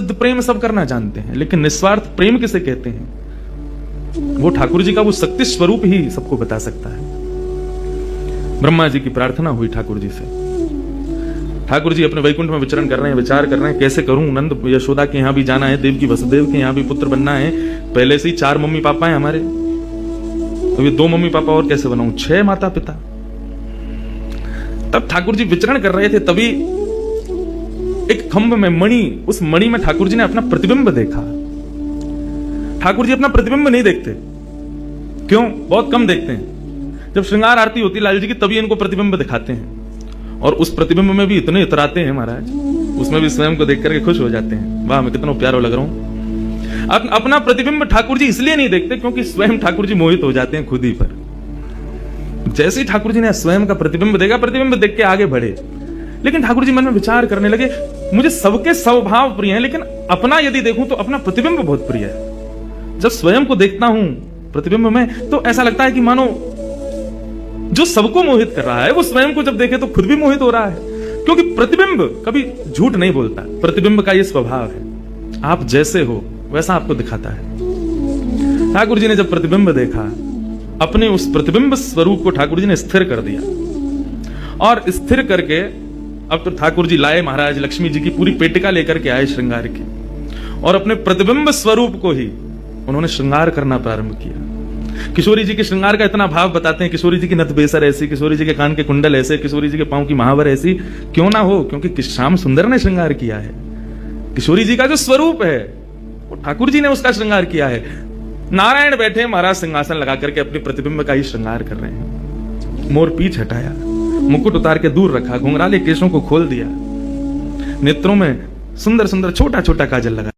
शुद्ध प्रेम सब करना जानते हैं, लेकिन निस्वार्थ प्रेम किसे कहते हैं, वो ठाकुर जी का वो शक्ति स्वरूप ही सबको बता सकता है। ब्रह्मा जी की प्रार्थना हुई ठाकुर जी से। ठाकुर जी अपने वैकुंठ में विचरण कर रहे हैं, विचार कर रहे हैं कैसे करूं, नंद यशोदा के यहां भी जाना है, देव की वसुदेव के यहां भी पुत्र बनना है, पहले से ही 4 मम्मी पापा हैं हमारे, तो ये 2 मम्मी पापा और कैसे बनाऊं, 6 माता पिता। तब ठाकुर जी विचरण कर रहे थे, तभी एक खंभ में मणि, उस मणि में ठाकुर जी ने अपना प्रतिबिंब देखा। ठाकुर जी अपना प्रतिबिंब नहीं देखते, क्यों? बहुत कम देखते हैं। जब श्रृंगार आरती होती लाल जी की तभी इनको प्रतिबिंब दिखाते हैं, और उस प्रतिबिंब में भी इतने इतराते हैं महाराज, उसमें भी स्वयं को देख करके खुश हो जाते हैं, वाह मैं कितना प्यारा लग रहा हूं। अपना प्रतिबिंब ठाकुर जी इसलिए नहीं देखते क्योंकि स्वयं ठाकुर जी मोहित हो जाते हैं खुद ही पर। जैसे ही ठाकुर जी ने स्वयं का प्रतिबिंब देखा, प्रतिबिंब देख के आगे बढ़े, लेकिन ठाकुर जी मन में विचार करने लगे, मुझे सबके स्वभाव प्रिय हैं, लेकिन अपना यदि देखूं तो अपना प्रतिबिंब बहुत प्रिय है। जब स्वयं को देखता हूं प्रतिबिंब में तो ऐसा लगता है कि मानो जो सबको मोहित कर रहा है वो स्वयं को जब देखे तो खुद भी मोहित हो रहा है, क्योंकि प्रतिबिंब कभी झूठ नहीं बोलता। प्रतिबिंब का ये स्वभाव है, आप जैसे हो वैसा आपको दिखाता है। ठाकुर जी ने जब प्रतिबिंब देखा, अपने उस प्रतिबिंब स्वरूप को ठाकुर जी ने स्थिर कर दिया, और स्थिर करके अब तो ठाकुर जी लाए महाराज लक्ष्मी जी की पूरी पेटिका लेकर के आए श्रृंगार की, और अपने प्रतिबिंब स्वरूप को ही उन्होंने श्रृंगार करना प्रारंभ किया। किशोरी जी के श्रृंगार का इतना भाव बताते हैं, किशोरी जी की नथ बेसर ऐसी, किशोरी जी के कान के कुंडल ऐसे, किशोरी जी के पांव की महावर ऐसी, क्यों ना हो, क्योंकि श्याम सुंदर ने श्रृंगार किया है। किशोरी जी का जो स्वरूप है वो ठाकुर जी ने उसका श्रृंगार किया है। नारायण बैठे महाराज सिंहासन लगा करके अपने प्रतिबिंब का ही श्रृंगार कर रहे हैं। मोर पीछ हटाया, मुकुट उतार के दूर रखा, घुंघराले केशों को खोल दिया, नेत्रों में सुंदर सुंदर छोटा छोटा काजल लगा।